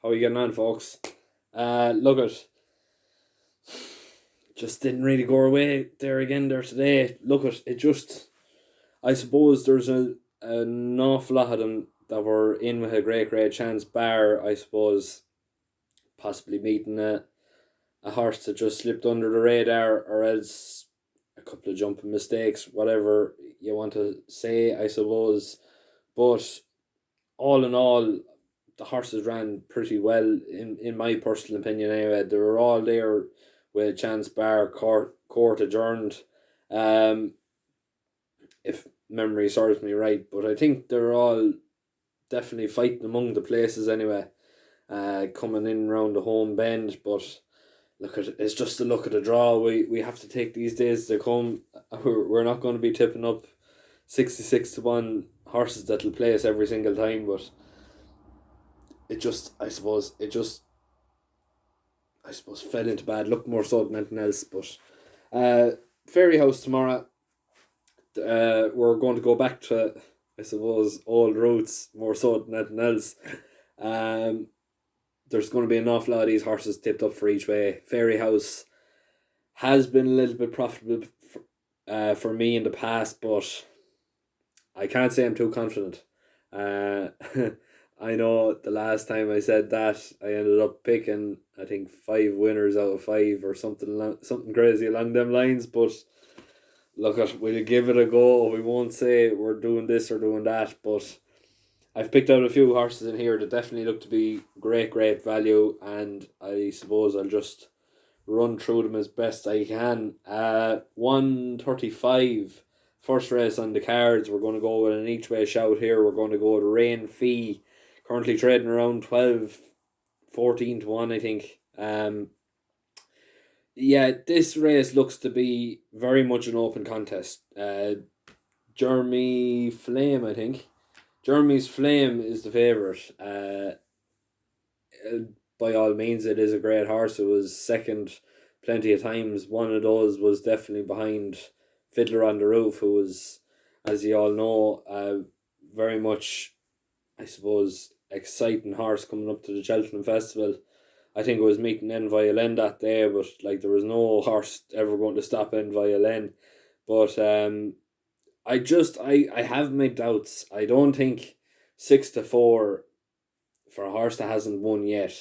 How are you getting on, folks? Look at just didn't really go away there again there today. Look at it. Just I suppose there's an awful lot of them that were in with a great chance. Bar I suppose possibly meeting a horse that just slipped under the radar, or else a couple of jumping mistakes, whatever you want to say, I suppose. But all in all, the horses ran pretty well in my personal opinion. Anyway, they were all there with chance bar court adjourned. Um, if memory serves me right, but I think they're all definitely fighting among the places anyway. Coming in around the home bend, but look at it's just a look at the draw. We have to take these days to come. We're not going to be tipping up 66-1 horses that'll play us every single time, but I suppose fell into bad luck more so than anything else. But Fairyhouse tomorrow, we're going to go back to, I suppose, old roots more so than anything else. Um, there's going to be an awful lot of these horses tipped up for each way. Fairyhouse has been a little bit profitable for me in the past, but I can't say I'm too confident. Uh, I know the last time I said that, I ended up picking, I think, 5 winners out of 5 or something crazy along them lines. But look, we'll give it a go. We won't say we're doing this or doing that, but I've picked out a few horses in here that definitely look to be great value, and I suppose I'll just run through them as best I can. 135, first race on the cards. We're going to go with an each way shout here. We're going to go with Rain Fee, currently trading around 12, 14-1, I think. Yeah, this race looks to be very much an open contest. Jeremy Flame, I think. Jeremy's Flame is the favourite. By all means, it is a great horse. It was second plenty of times. One of those was definitely behind Fiddler on the Roof, who was, as you all know, very much, I suppose, exciting horse coming up to the Cheltenham Festival. I think it was meeting N Violin that day, but like there was no horse ever going to stop N Violin. But I have my doubts. I don't think 6-4 for a horse that hasn't won yet.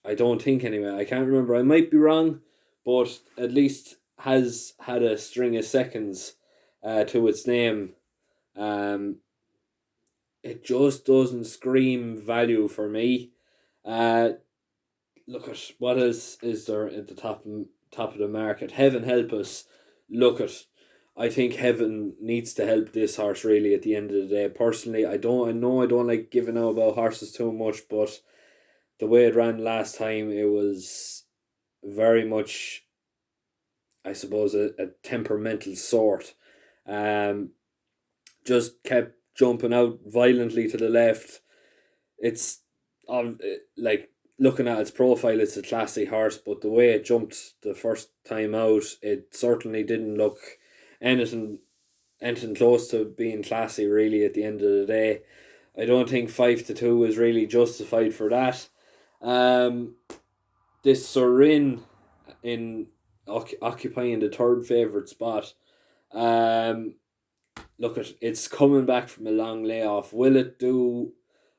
I don't think anyway. I can't remember. I might be wrong, but at least has had a string of seconds to its name. Um, it just doesn't scream value for me. Uh, look at what else is there at the top of the market. Heaven help us. Look at. I think Heaven needs to help this horse really at the end of the day. Personally, I don't. I know I don't like giving out about horses too much, but the way it ran last time, it was very much, I suppose, a temperamental sort. Um, just kept jumping out violently to the left. It's like looking at its profile, it's a classy horse, but the way it jumped the first time out, it certainly didn't look anything anything close to being classy. Really, at the end of the day, I don't think 5-2 is really justified for that. Um, this Sorin in occupying the third favourite spot. Um, look at it's coming back from a long layoff. Will it do?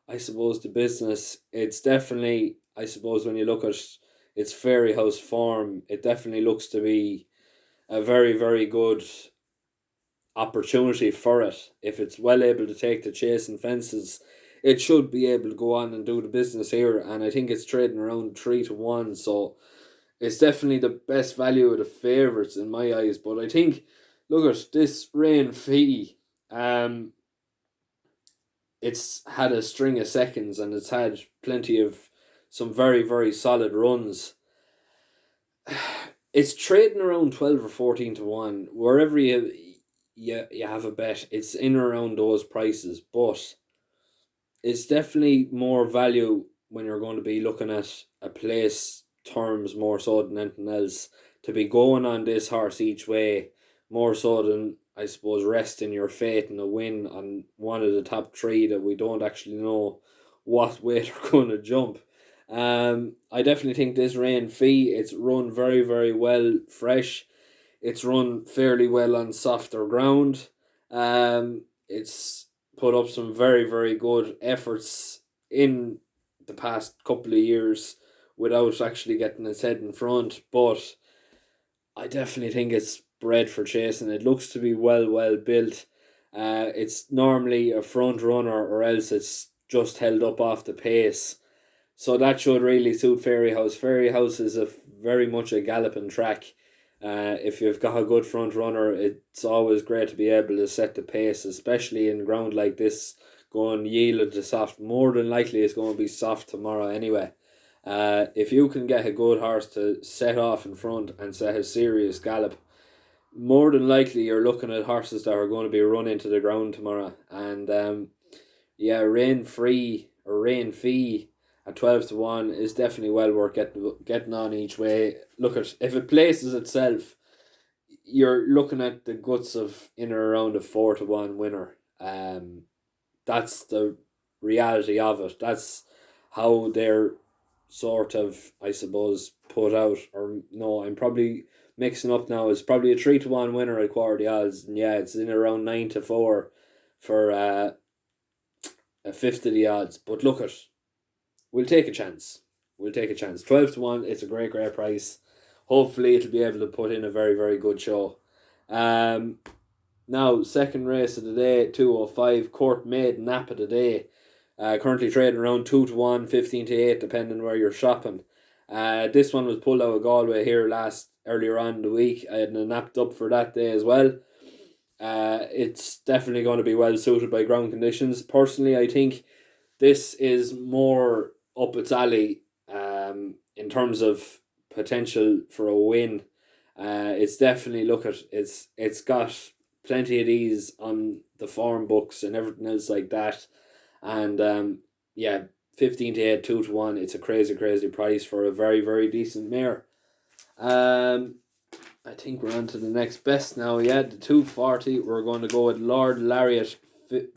I suppose the business. It's definitely. I suppose when you look at its Fairyhouse form, it definitely looks to be a very good opportunity for it. If it's well able to take the chase and fences, it should be able to go on and do the business here. And I think it's trading around 3-1. So it's definitely the best value of the favourites in my eyes. But I think, look at this Rain Fee. It's had a string of seconds and it's had plenty of some very solid runs. It's trading around 12 or 14-1. Wherever you have a bet, it's in around those prices. But it's definitely more value when you're going to be looking at a place terms more so than anything else, to be going on this horse each way more so than, I suppose, resting your faith in a win on one of the top three that we don't actually know what way they're going to jump. I definitely think this Rain Fee, it's run very, very well fresh. It's run fairly well on softer ground. It's put up some very, very good efforts in the past couple of years without actually getting its head in front. But I definitely think it's bred for chasing. It looks to be well built. It's normally a front runner, or else it's just held up off the pace. So that should really suit Fairyhouse. Fairyhouse is very much a galloping track. If you've got a good front runner, it's always great to be able to set the pace, especially in ground like this, going yielded to soft. More than likely, it's going to be soft tomorrow anyway. If you can get a good horse to set off in front and set a serious gallop, more than likely you're looking at horses that are going to be run into the ground tomorrow. And yeah, Rain Fee at 12 to 1 is definitely well worth getting on each way. Look at, if it places itself, you're looking at the guts of in or around a 4 to 1 winner. That's the reality of it. That's how they're sort of, I suppose, put out. Or no, I'm probably mixing up now. It's probably a 3 to 1 winner at quarter the odds, and yeah, it's in around 9 to 4 for a fifth of the odds. But look at, we'll take a chance. We'll take a chance. 12 to 1. It's a great price. Hopefully, it'll be able to put in a very, very good show. Now, second race of the day, 205, Court Maid Napa today. Currently trading around 2 to 1, 15 to 8, depending where you're shopping. This one was pulled out of Galway here earlier on in the week. I had napped up for that day as well. It's definitely going to be well suited by ground conditions. Personally, I think this is more up its alley in terms of potential for a win. It's definitely, look at, it's got plenty of these on the form books and everything else like that. And yeah, 15 to 8, 2 to 1. It's a crazy price for a very, very decent mare. I think we're on to the next best now. Yeah, the 240. We're going to go with Lord Lariat,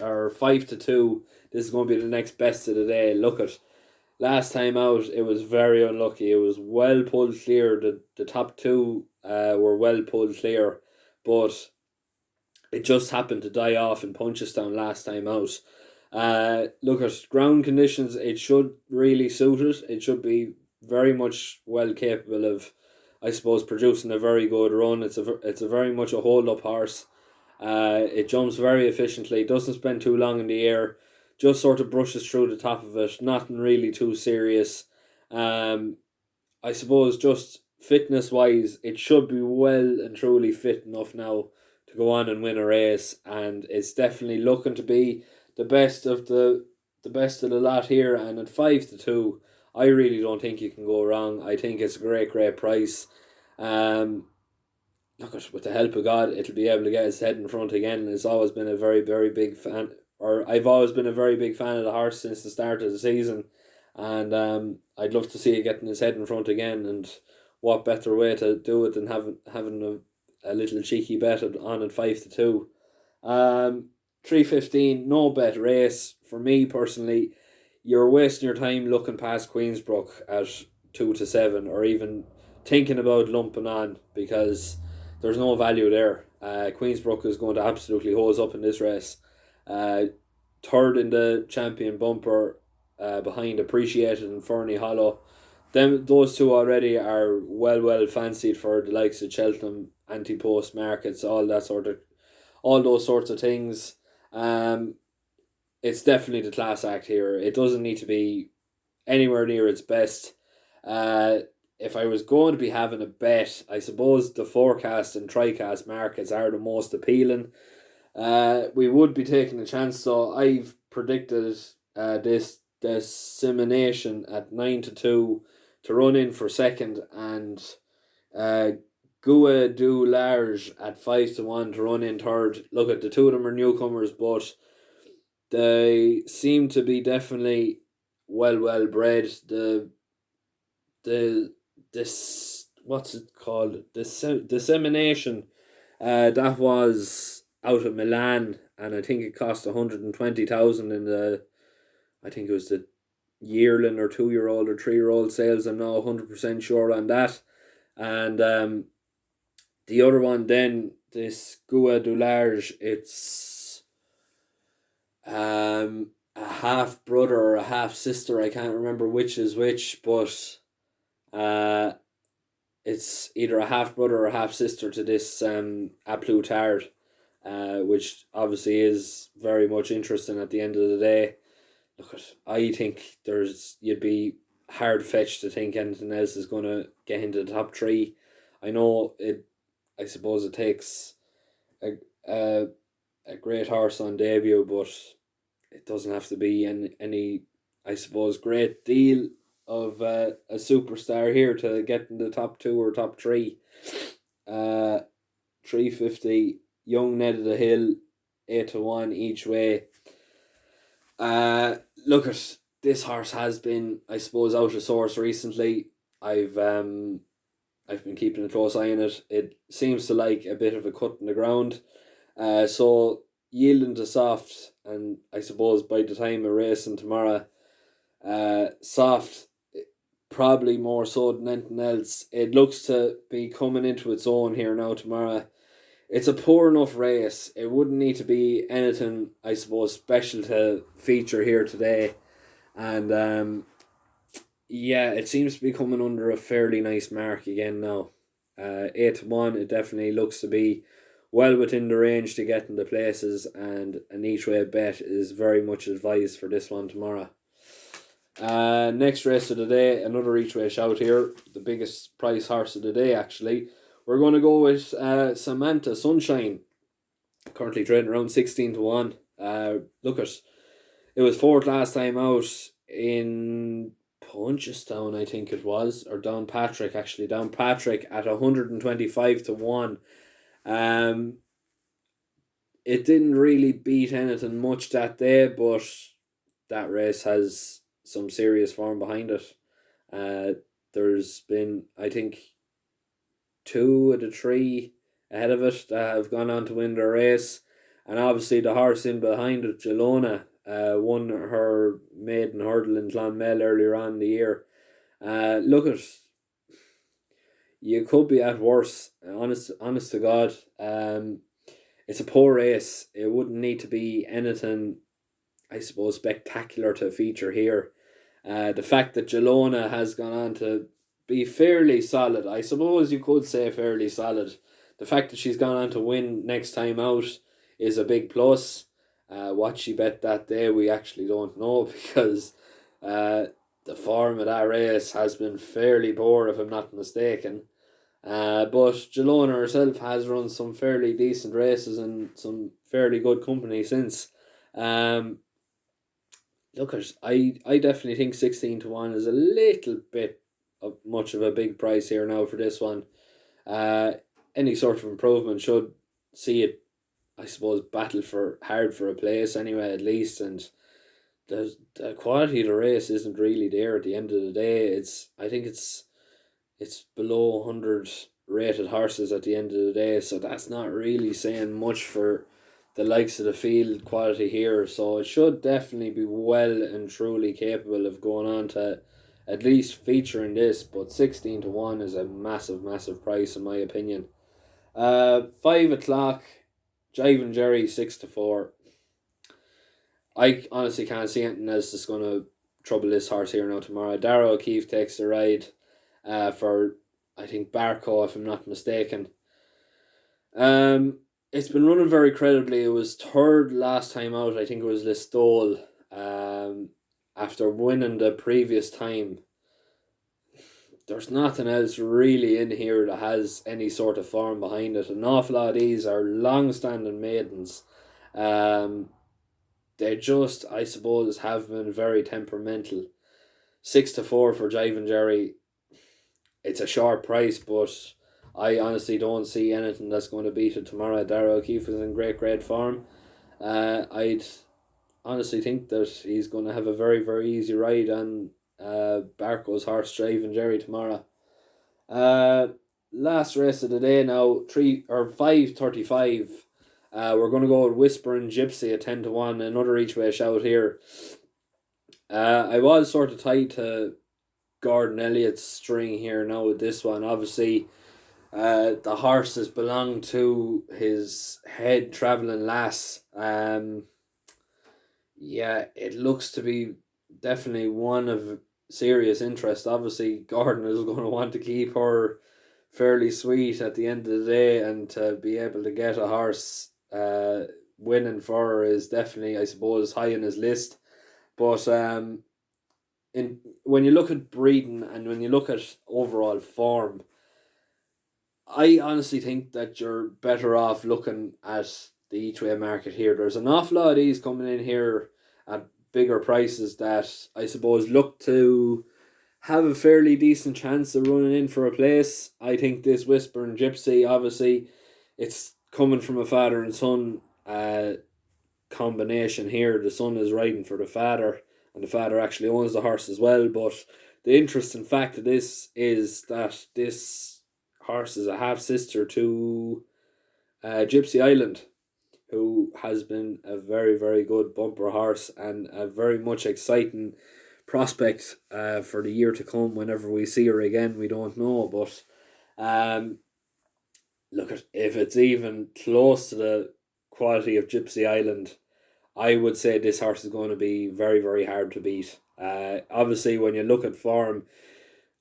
or 5 to 2. This is going to be the next best of the day. Look at, last time out, it was very unlucky. It was well pulled clear. The top two were well pulled clear, but it just happened to die off in Punchestown last time out. Look at ground conditions. It should really suit it. It should be very much well capable of, I suppose, producing a very good run. It's a very much a hold up horse. It jumps very efficiently. Doesn't spend too long in the air. Just sort of brushes through the top of it. Nothing really too serious. I suppose just fitness wise, it should be well and truly fit enough now to go on and win a race, and it's definitely looking to be the best of the best of the lot here. And at 5 to 2, I really don't think you can go wrong. I think it's a great price. Look at, with the help of God, it'll be able to get its head in front again. And it's always been a very, very big fan, or I've always been a very big fan of the horse since the start of the season. And I'd love to see it getting his head in front again. And what better way to do it than having a little cheeky bet on at 5 to 2. 315, no bet race for me personally. You're wasting your time looking past Queensbrook at 2 to 7, or even thinking about lumping on, because there's no value there. Queensbrook is going to absolutely hose up in this race. Third in the champion bumper, behind Appreciated and Fernie Hollow. Those two already are well fancied for the likes of Cheltenham, anti-post markets, all those sorts of things. It's definitely the class act here. It doesn't need to be anywhere near its best. If I was going to be having a bet, I suppose the forecast and TriCast markets are the most appealing. We would be taking a chance, so I've predicted this dissemination at 9 to 2 to run in for second, and Gua du Large at 5 to 1 to run in third. Look, at the two of them are newcomers, but they seem to be definitely well bred. This, what's it called? Dissemination. That was out of Milan, and I think it cost 120,000 in the, I think it was the yearling or 2 year old or 3 year old sales. I'm not 100% sure on that. And the other one then, this Gua du Large, it's a half brother or a half sister. I can't remember which is which, but uh, it's either a half brother or a half sister to this A Plutard, which obviously is very much interesting at the end of the day. Look, I think you'd be hard fetched to think anything else is going to get into the top three. I know it. I suppose it takes a a, a great horse on debut, but it doesn't have to be any I suppose great deal of a superstar here to get in the top two or top three. 350 Young Ned of the Hill, 8-1 each way. Uh, Look at this horse has been, I suppose, out of source recently. I've been keeping a close eye on it. It seems to like a bit of a cut in the ground. So yielding to soft, and I suppose by the time of racing tomorrow, soft probably more so than anything else. It looks to be coming into its own here now tomorrow. It's a poor enough race. It wouldn't need to be anything, I suppose, special to feature here today. And yeah, it seems to be coming under a fairly nice mark again now. 8-1, it definitely looks to be well within the range to get into places, and an each way bet is very much advised for this one tomorrow. Next race of the day, another each way shout here, the biggest price horse of the day actually. We're going to go with Samantha Sunshine, currently trading around 16-1. Look at, it was fourth last time out in Punchestown, I think it was, or Downpatrick actually. Downpatrick at 125-1. It didn't really beat anything much that day, but that race has some serious form behind it. There's been, I think, two of the three ahead of it that have gone on to win the race. And obviously the horse in behind it, Gelona, won her maiden hurdle in Clonmel earlier on in the year. Look at, you could be at worse, honest to God. It's a poor race. It wouldn't need to be anything, I suppose, spectacular to feature here. The fact that Gelona has gone on to be fairly solid, I suppose you could say fairly solid. The fact that she's gone on to win next time out is a big plus. What she bet that day, we actually don't know because the form of that race has been fairly poor, if I'm not mistaken. But Gelona herself has run some fairly decent races and some fairly good company since. Um, Look, I definitely think 16-1 is a little bit of much of a big price here now for this one. Uh, any sort of improvement should see it, I suppose, battle for hard for a place anyway, at least. And the quality of the race isn't really there at the end of the day. I think it's below 100 rated horses at the end of the day, so that's not really saying much for the likes of the field quality here. So it should definitely be well and truly capable of going on to at least featuring this, but 16-1 is a massive price in my opinion. 5 o'clock, Jive and Jerry 6-4. I honestly can't see anything else that's going to trouble this horse here now tomorrow. Darrow O'Keefe takes the ride for, I think, Barco, if I'm not mistaken. It's been running very credibly. It was third last time out. I think it was Listowel. After winning the previous time, there's nothing else really in here that has any sort of form behind it. An awful lot of these are long-standing maidens. They just, I suppose, have been very temperamental. 6-4 for Jive and Jerry. It's a short price, but I honestly don't see anything that's going to beat it tomorrow. Darragh O'Keefe is in great form. I'd honestly think that he's going to have a very easy ride on Barco's horse, Jive and Jerry, tomorrow. Last race of the day now, 5:35. We're going to go with Whispering Gypsy at 10-1. Another each way shout here. I was sort of tied to Gordon Elliott's string here now with this one. Obviously, the horses belong to his head travelling lass. Yeah, it looks to be definitely one of serious interest. Obviously, Gordon is going to want to keep her fairly sweet at the end of the day, and to be able to get a horse winning for her is definitely, I suppose, high in his list. But in when you look at breeding and when you look at overall form, I honestly think that you're better off looking at the each way market here. There's an awful lot of these coming in here at bigger prices that I suppose look to have a fairly decent chance of running in for a place. I think this Whispering Gypsy, obviously, it's coming from a father and son combination here. The son is riding for the father, and the father actually owns the horse as well. But the interesting fact of this is that this horse is a half sister to Gypsy Island, who has been a very, very good bumper horse and a very much exciting prospect for the year to come. Whenever we see her again, we don't know, but um, look at if it's even close to the quality of Gypsy Island, I would say this horse is going to be very, very hard to beat. Obviously, when you look at form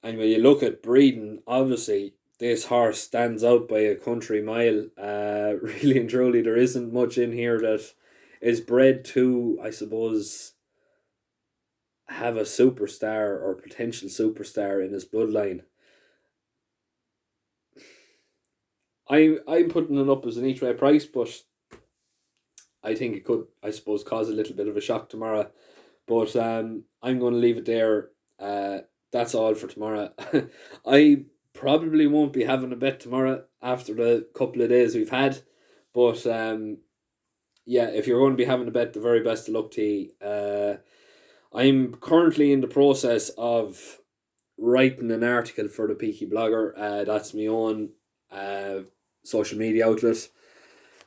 and when you look at breeding, obviously this horse stands out by a country mile. Really and truly, there isn't much in here that is bred to, I suppose, have a superstar or potential superstar in his bloodline. I'm putting it up as an each way price, but I think it could, I suppose, cause a little bit of a shock tomorrow. But I'm going to leave it there. That's all for tomorrow. I probably won't be having a bet tomorrow after the couple of days we've had. But yeah, if you're going to be having a bet, the very best of luck to you. I'm currently in the process of writing an article for the Peaky blogger. That's my own social media outlet.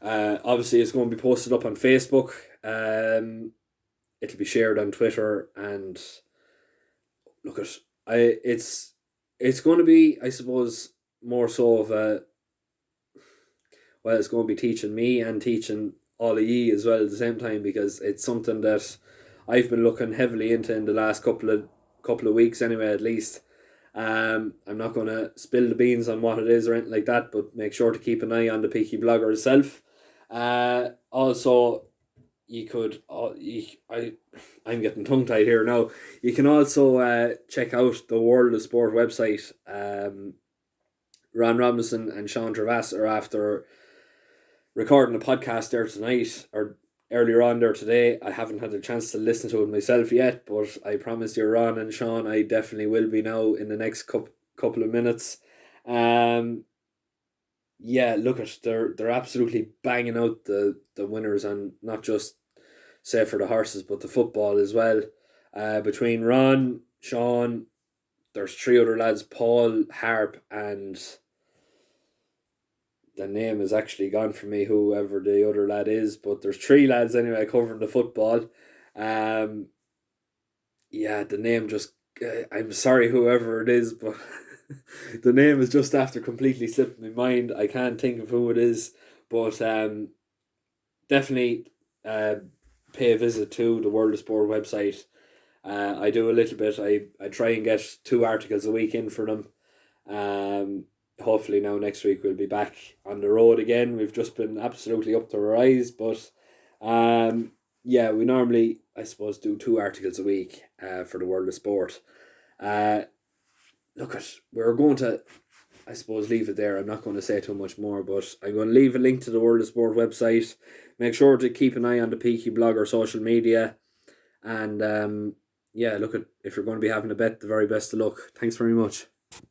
Obviously, it's going to be posted up on Facebook. It'll be shared on Twitter, and look at it's going to be, I suppose, more so of a, well, it's going to be teaching me and teaching all of ye as well at the same time, because it's something that I've been looking heavily into in the last couple of weeks anyway, at least. I'm not going to spill the beans on what it is or anything like that, but make sure to keep an eye on the Peaky blogger itself. Also, you could I'm getting tongue tied here now. You can also check out the World of Sport website. Ron Robinson and Sean Travass are after recording a podcast there tonight, or earlier on there today. I haven't had a chance to listen to it myself yet, but I promise you, Ron and Sean, I definitely will be now in the next couple of minutes. Yeah, look at, they're absolutely banging out the winners, and not just say for the horses but the football as well. Between Ron, Sean, there's three other lads, Paul, Harp, and the name is actually gone from me, whoever the other lad is, but there's three lads anyway covering the football. Um, yeah, the name just, I'm sorry whoever it is, but the name is just after completely slipping my mind. I can't think of who it is, but definitely pay a visit to the World of Sport website. I do a little bit. I try and get 2 articles a week in for them. Hopefully now next week we'll be back on the road again. We've just been absolutely up to our eyes, but yeah, we normally, I suppose, do 2 articles a week for the World of Sport. Look at, we're going to, I suppose, leave it there. I'm not going to say too much more, but I'm going to leave a link to the World of Sport website. Make sure to keep an eye on the Peaky blogger social media, and yeah, look at, if you're going to be having a bet, the very best of luck. Thanks very much.